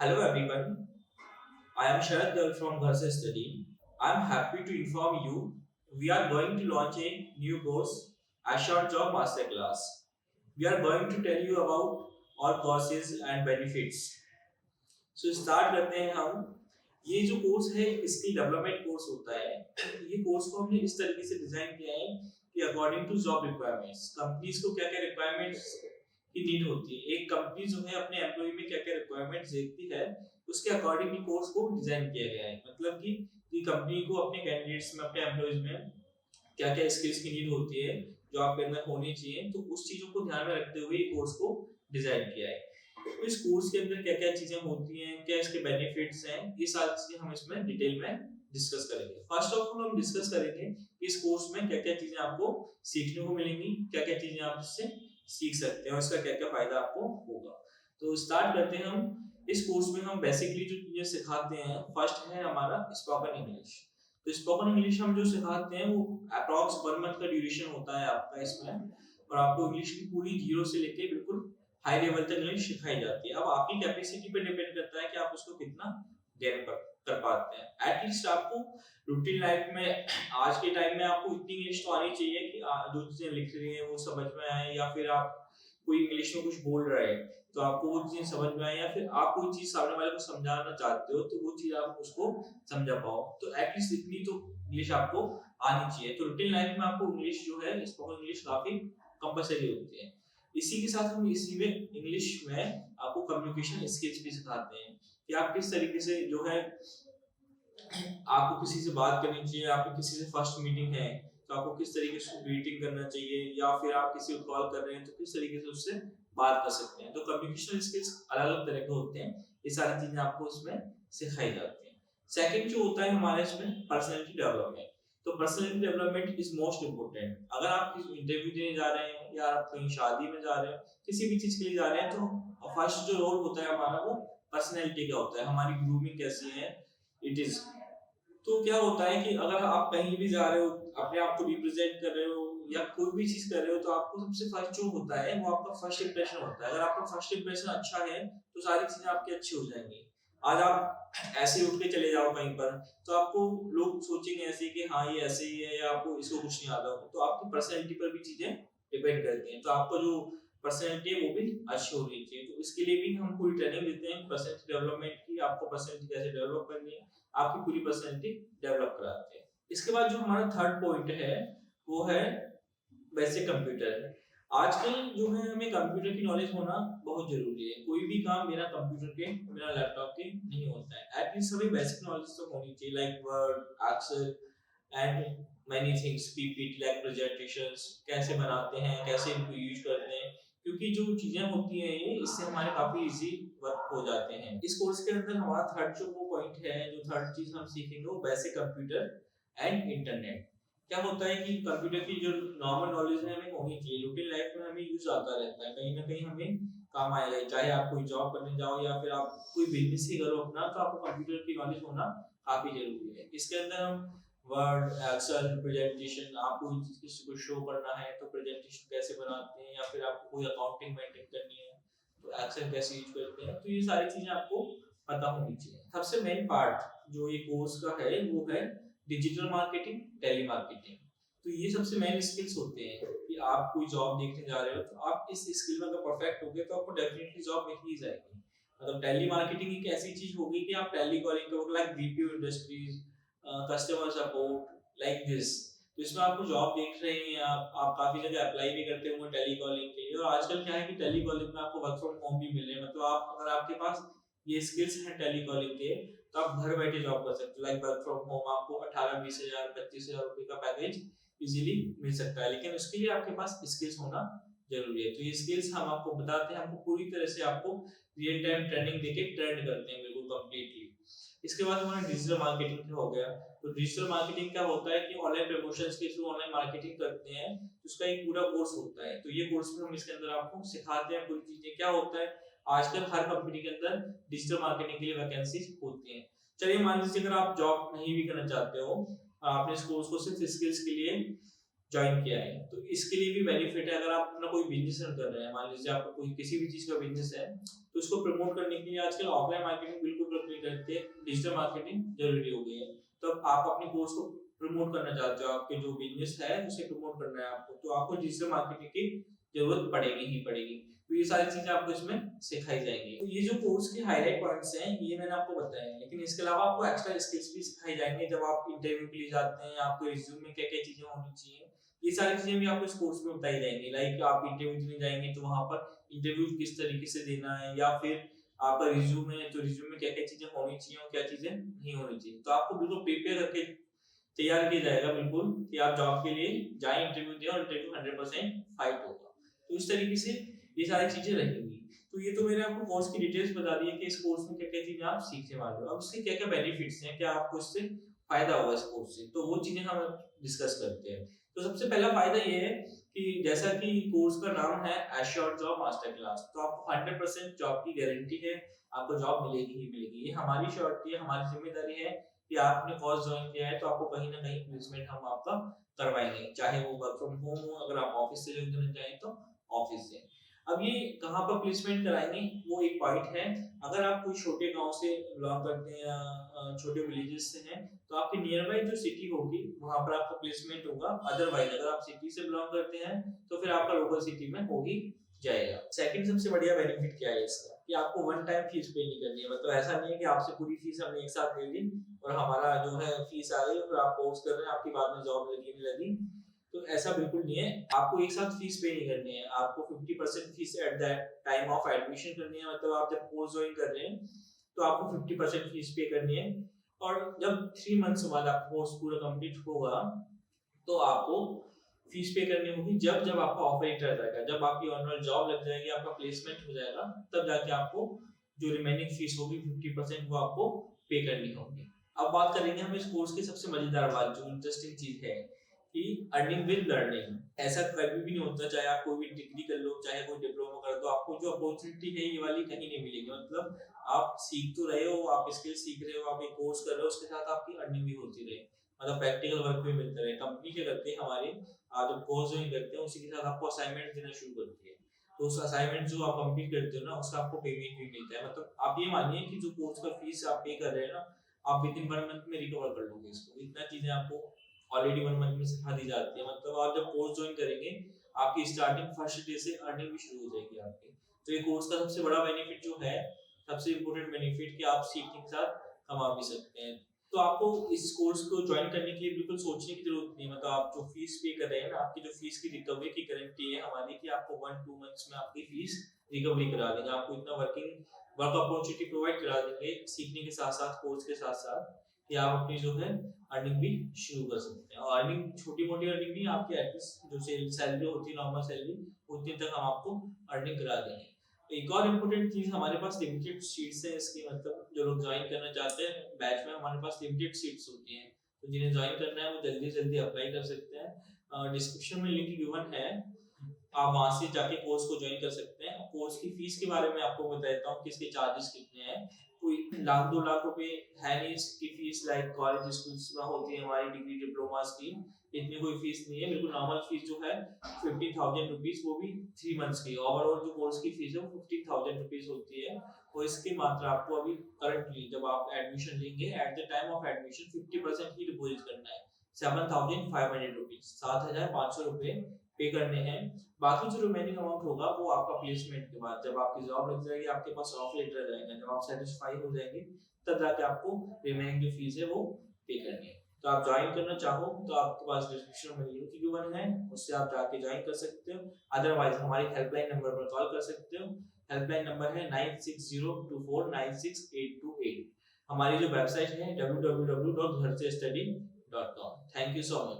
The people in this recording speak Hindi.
Hello everyone, I am Sharad Garg from Gharse Study. I am happy to inform you we are going to launch a new course, Ashort Job Masterclass. We are going to tell you about all courses and benefits. Start करते हैं हम। ये जो कोर्स है स्किल डेवलपमेंट कोर्स होता है। ये कोर्स को हमने इस तरीके से डिजाइन किया है कि according to job requirements companies को क्या क्या रिक्वायरमेंट्स की नीड होती है, एक कंपनी जो है अपने एम्प्लॉय में क्या क्या रिक्वायरमेंट्स देखती है उसके अकॉर्डिंग कोर्स को डिजाइन किया गया है। मतलब कि कंपनी को अपने कैंडिडेट्स में अपने एम्प्लॉयज में क्या क्या स्किल्स की नीड होती है जो आपके अंदर होनी चाहिए, तो उस चीजों को ध्यान में रखते हुए ये कोर्स को डिजाइन किया है। तो इस कोर्स के अंदर क्या क्या चीजें होती हैं, क्या इसके बेनिफिट्स हैं, ये सारी चीजें हम इसमें डिटेल में डिस्कस करेंगे। फर्स्ट ऑफ ऑल हम डिस्कस करेंगे कि इस कोर्स में क्या क्या चीजें आपको सीखने को मिलेंगी, क्या क्या चीजें आप इससे सीख सकते हैं और इसका क्या क्या फायदा आपको होगा। तो स्टार्ट करते हैं हम। इस कोर्स में हम बेसिकली जो चीजें सिखाते हैं, फर्स्ट है हमारा स्पोकन इंग्लिश। तो स्पोकन इंग्लिश हम जो सिखाते हैं वो अप्रॉक्स 1 मंथ का ड्यूरेशन होता है आपका इसमें, और आपको इंग्लिश की पूरी जीरो से लेके बिल्कुल हाई लेवल तक इंग्लिश सिखाई जाती है। अब आपकी कैपेसिटी पे डिपेंड करता है कि आप उसको कितना गेन कर पाते हैं। एटलीस्ट आपको रूटीन लाइफ में आज के टाइम में आपको इतनी इंग्लिश तो आनी चाहिए कि जो चीजें लिख रही हैं वो समझ में आए, या फिर आप कोई इंग्लिश में कुछ बोल रहे हैं तो आपको वो चीजें समझ में आए, या फिर आप कोई चीज सामने वाले को समझाना चाहते हो तो वो चीज आप उसको समझा पाओ। तो एटलीस्ट इतनी तो इंग्लिश आपको आनी चाहिए। तो रूटीन लाइफ में आपको इंग्लिश जो है स्पोकन इंग्लिश काफी कंपलसरी होती है। इसी के साथ हम इसी में इंग्लिश में आपको कम्युनिकेशन स्किल्स भी सिखाते हैं कि आप किस तरीके से जो है आपको किसी से बात करनी चाहिए, आपकी किसी से फर्स्ट मीटिंग है तो आपको किस तरीके से ग्रीटिंग करना चाहिए, या फिर आप किसी को कॉल कर रहे हैं तो किस तरीके से उससे बात कर सकते हैं। तो कम्युनिकेशन स्किल्स अलग अलग तरह के होते हैं, ये सारी चीजें आपको इसमें सिखाई जाती हैं। सेकंड जो होता है हमारे इसमें पर्सनैलिटी डेवलपमेंट। तो personality development is most important. अगर आप किसी इंटरव्यू देने जा रहे हैं या आप कहीं शादी में जा रहे हैं, किसी भी चीज के लिए जा रहे हैं, तो फर्स्ट जो रोल होता है हमारा वो पर्सनैलिटी का होता है, हमारी ग्रूमिंग कैसी है, इट इज। तो क्या होता है कि अगर आप कहीं भी जा रहे हो, अपने आप को रिप्रेजेंट कर रहे हो या कोई भी चीज कर रहे हो, तो आपको सबसे फर्स्ट जो होता है वो आपका फर्स्ट इंप्रेशन होता है। अगर आपका फर्स्ट इंप्रेशन अच्छा है तो सारी चीजें आपकी अच्छी हो जाएंगी। आज आप ऐसे उठ के चले जाओ कहीं पर तो आपको लोग सोचेंगे ऐसे कि हाँ ये ऐसे ही है, या आपको इसको कुछ नहीं आता। तो आपकी पर्सनैलिटी पर भी चीजें डिपेंड करती हैं। तो आपका जो पर्सनैलिटी है वो भी अच्छी होनी चाहिए। तो इसके लिए भी हम पूरी ट्रेनिंग देते हैं पर्सनैलिटी डेवलपमेंट की, आपको पर्सनैलिटी कैसे डेवलप करनी है, आपकी पूरी पर्सनैलिटी डेवलप कराते हैं। इसके बाद जो हमारा थर्ड पॉइंट है वो है बेसिक कंप्यूटर। आजकल जो है हमें कंप्यूटर की नॉलेज होना बहुत जरूरी है। कोई भी काम बिना कंप्यूटर के, बिना लैपटॉप के नहीं होता है। एटलीस्ट हमें बेसिक नॉलेज तो होनी चाहिए, like Word, Excel and many things, PPT like presentations कैसे बनाते हैं, कैसे इनको यूज करते हैं, क्योंकि जो चीजें होती हैं ये इससे हमारे काफी इजी वर्क हो जाते हैं। इस कोर्स के अंदर हमारा थर्ड जो वो पॉइंट है, जो थर्ड चीज हम सीखेंगे वो बेसिक कंप्यूटर एंड इंटरनेट। क्या होता है कि कंप्यूटर की जो नॉर्मल नॉलेज है हमें होनी चाहिए, रूटीन लाइफ में हमें यूज आता रहता है, कहीं ना कहीं हमें काम आएगा। चाहे आप कोई जॉब करने जाओ या फिर आप कोई बिजनेस ही करो अपना, तो आपको कंप्यूटर की नॉलेज होना काफी जरूरी है। इसके अंदर हम वर्ड, एक्सेल, प्रेजेंटेशन, आपको किसी को शो करना है तो प्रेजेंटेशन कैसे बनाते हैं, या फिर आपको कोई अकाउंटिंग मेंटेन करनी है तो एक्सेल कैसे यूज करते हैं, तो ये सारी चीजें आपको पता होनी चाहिए। सबसे मेन पार्ट जो ये कोर्स का है वो है डिजिटल मार्केटिंग, टेली मार्केटिंग। तो ये सबसे मेन स्किल्स होते हैं कि आप कोई जॉब देखने जा रहे हो तो आप इस स्किल में अगर परफेक्ट हो गए तो आपको डेफिनेटली जॉब मिल ही जाएगी। मतलब टेली मार्केटिंग एक ऐसी चीज होगी कि आप टेली कॉलिंग करोगे, like BPO industries, customer support, like this. तो इसमें आपको जॉब देख रहे हैं, आप काफी जगह अप्लाई भी करते होंगे टेली कॉलिंग के लिए। और आजकल क्या है कि टेली कॉलिंग में आपको वर्क फ्रॉम होम भी मिल रहे हैं। मतलब आप अगर आपके पास ये स्किल्स हैं टेली कॉलिंग के तो आप घर बैठे जॉब कर सकते हो। लाइक वर्क फ्रॉम होम आपको 18-20 हजार 25 हजार रुपए का पैकेज इजीली मिल सकता है, लेकिन उसके लिए आपके पास स्किल्स होना जरूरी है। तो ये स्किल्स हम आपको बताते हैं, हमको पूरी तरह से आपको रियल टाइम ट्रेनिंग देके ट्रेंड करते हैं बिल्कुल कंप्लीटली। इसके बाद हमारा डिजिटल मार्केटिंग हो गया। तो डिजिटल मार्केटिंग क्या होता है कि ऑनलाइन प्रमोशंस के थ्रू ऑनलाइन मार्केटिंग करते हैं, तो उसका एक पूरा कोर्स होता है। तो ये कोर्स में हम इसके अंदर आपको सिखाते हैं पूरी चीजें। क्या होता है, आजकल हर कंपनी के अंदर डिजिटल मार्केटिंग के लिए वैकेंसीज होती हैं। चलिए मान लीजिए अगर आप जॉब नहीं भी करना चाहते हो, आपने इस कोर्स को सिर्फ स्किल्स के लिए ज्वाइन किया है, तो इसके लिए भी बेनिफिट है। अगर आप अपना कोई बिजनेस रन कर रहे हैं, मान लीजिए आपका कोई किसी भी चीज का बिजनेस है, तो उसको प्रमोट करने के लिए आजकल ऑफलाइन मार्केटिंग बिल्कुल वर्क नहीं करती है, डिजिटल मार्केटिंग जरूरी हो गई है। तो आप अपने कोर्स को प्रमोट करना चाहते हो, आपके जो बिजनेस है उसे प्रमोट करना है आपको, तो आपको डिजिटल मार्केटिंग की जरूरत पड़ेगी ही पड़ेगी। तो ये सारी चीजें आपको इसमें सिखाई जाएंगी। तो ये जो कोर्स के हाईलाइट पॉइंट्स हैं ये मैंने आपको बताए हैं, लेकिन इसके अलावा आपको एक्स्ट्रा स्किल्स भी सिखाई जाएंगे। जब आप इंटरव्यू के लिए जाते हैं, आपके रिज्यूम में क्या क्या चीजें होनी चाहिए, ये सारी चीजें भी आपको इस कोर्स में बताई जाएंगी। लाइक आप इंटरव्यू देने जाएंगे तो वहां पर इंटरव्यू किस तरीके से देना है, या फिर आपका रिज्यूम है तो रिज्यूम में क्या क्या चीजें होनी चाहिए और क्या चीजें नहीं होनी चाहिए। तो आपको बिल्कुल प्रिपेयर करके तैयार किया जाएगा बिल्कुल, कि आप जॉब के लिए जाएं, इंटरव्यू दें और इंटरव्यू 100% फाइट होगा। तो इस तरीके से ये सारी चीजें रहेंगी। तो ये तो मैंने आपको कोर्स की डिटेल्स बता दी है कि इस कोर्स में क्या क्या चीजें आप सीखने वाले हो। अब इसके क्या क्या बेनिफिट्स हैं, क्या आपको इससे फायदा होगा इस कोर्स से, तो वो चीजें हम डिस्कस करते हैं। तो सबसे पहला फायदा ये है कि जैसा कि कोर्स का नाम है एश्योर्ड जॉब मास्टर क्लास, तो आपको 100% जॉब की गारंटी है, आपको जॉब मिलेगी ही मिलेगी। ये हमारी श्योरिटी है, हमारी जिम्मेदारी है कि आपने कोर्स ज्वाइन किया है तो आपको कहीं ना कहीं प्लेसमेंट हम आपका करवाएंगे, चाहे वो वर्क फ्रॉम होम हो, अगर आप ऑफिस से ज्वाइन करना चाहें तो ऑफिस से। अब ये कहाँ पर प्लेसमेंट कराएंगे वो एक पॉइंट है। अगर आप कोई छोटे गांव से बिलोंग करते हैं या छोटे विलेजेस से हैं, तो आपके नियर बाई जो सिटी होगी वहां पर आपका प्लेसमेंट होगा। अदरवाइज अगर आप सिटी से बिलोंग करते हैं तो फिर आपका लोकल सिटी में हो ही जाएगा। सेकंड सबसे बढ़िया बेनिफिट क्या है इसका, कि आपको वन टाइम फीस पे नहीं करनी है। मतलब ऐसा नहीं है कि आपसे पूरी फीस हमने एक साथ ले ली और हमारा जो है फीस आ गई और आप कोर्स कर रहे हैं, आपकी बाद में जॉब लगी नहीं लगी, तो ऐसा बिल्कुल नहीं है। आपको एक साथ फीस पे नहीं करनी है, आपको 50% fees at the time of admission करनी है। मतलब आप जब कोर्स ज्वाइन कर रहे हैं तो आपको 50% फीस पे करनी है, और जब 3 मंथ्स बाद आपका कोर्स पूरा कंप्लीट होगा तो आपको फीस पे करनी होगी। जब जब आपका ऑफर लेटर आ जाएगा, जब आपकी ऑनर जॉब लग जाएगी, आपका प्लेसमेंट हो जाएगा, तब जाके आपको जो रिमेनिंग फीस होगी 50% वो आपको पे करनी होगी। अब बात करेंगे हम इस कोर्स की सबसे मजेदार बात, जो इंटरेस्टिंग चीज है कि अर्निंग विद लर्निंग। ऐसा कभी भी नहीं होता, चाहे आप कोई भी डिग्री कर लो, चाहे कोई डिप्लोमा कर दो, आपको जो अपॉर्चुनिटी है ये वाली कहीं नहीं मिलेगी। मतलब आप सीख तो रहे हो, आप स्किल सीख रहे हो, आप एक कोर्स कर रहे हो, उसके साथ आपकी अर्निंग भी होती रहे, मतलब प्रैक्टिकल वर्क भी मिलता रहे। कंपनी क्या करते हैं हमारे, आप जब कोर्स ज्वाइन करते हैं उसी के साथ आपको असाइनमेंट देना शुरू करती है, तो उस असाइनमेंट जो आप कंप्लीट करते हो ना उसका आपको पेमेंट भी मिलता है। मतलब आप ये मानिए कि जो कोर्स का फीस आप पे कर रहे हैं ना, आप विद इन 1 मंथ में रिकवर कर लोगे इसको। इतना चीजें आपको ऑलरेडी 1 मंथ में सिखा दी जाती है। मतलब आप जब कोर्स ज्वाइन करेंगे, आपकी स्टार्टिंग फर्स्ट डे से अर्निंग भी शुरू हो जाएगी आपकी। तो ये कोर्स का सबसे बड़ा बेनिफिट जो है, सबसे इम्पोर्टेंट बेनिफिट, कि आप सीखने के साथ कमा भी सकते हैं। तो आपको इस कोर्स को ज्वाइन करने के लिए बिल्कुल सोचने की जरूरत नहीं। मतलब आप जो फीस पे कर रहे हैं ना, आपकी जो फीस की रिकवरी की गारंटी है हमारी, कि आपको 1-2 मंथ्स में आपकी फीस रिकवरी करा देंगे। आपको इतना वर्क अपॉर्चुनिटी प्रोवाइड करा देंगे सीखने के साथ साथ, कोर्स के साथ साथ, कि आप अपनी जो है अर्निंग भी शुरू कर सकते हैं। और अर्निंग छोटी मोटी अर्निंग नहीं, आपकी एटलीस्ट जो सैलरी होती है, नॉर्मल सैलरी, उतनी तक हम आपको अर्निंग करा देंगे। एक और इम्पोर्टेंट चीज, हमारे पास लिमिटेड सीट्स है इसकी। मतलब जो लोग ज्वाइन करना चाहते हैं बैच में, हमारे पास लिमिटेड सीट्स होती हैं, तो जिन्हें ज्वाइन करना है वो जल्दी जल्दी अप्लाई कर सकते हैं। डिस्क्रिप्शन में लिंक गिवन है, आप वहां से जाके कोर्स को ज्वाइन कर सकते हैं। कोर्स की फीस के बारे में आपको बता देता हूँ कि इसके चार्जेस कितने हैं। कोई 1-2 लाख रुपए है नहीं इसकी फीस, लाइक कॉलेज स्कूल्स में होती है हमारी डिग्री डिप्लोमास की। इतनी कोई फीस नहीं है, बिल्कुल नॉर्मल फीस जो है 50,000 रुपीज, वो भी 3 मंथ्स की। ओवरऑल जो कोर्स की फीस है वो 50,000 रुपीज होती है। और इसकी मात्रा आपको अभी करंटली जब आप एडमिशन लेंगे, at the time of admission 50% he deposit करना है, 7,500 रुपीज, 7,500 रुपए पे करने हैं। बाकी जो रिमेनिंग अमाउंट होगा वो आपका प्लेसमेंट के बाद, जब आपकी जॉब लग जाएगी, आपके पास ऑफर लेटर आ जाएगा, जब आप सेटिस्फाई हो जाएंगे, तब जाके आपको रिमेनिंग जो फीस है वो पे करनी है। तो आप ज्वाइन करना चाहो तो आपके पास डिस्क्रिप्शन में लिंक गिवन है, उससे आप जाके ज्वाइन कर सकते हो। अदरवाइज हमारी हेल्पलाइन नंबर पर कॉल कर सकते हो। हेल्पलाइन नंबर है 9602496828। हमारी जो वेबसाइट है www.gharsestudy.com। Thank you so much.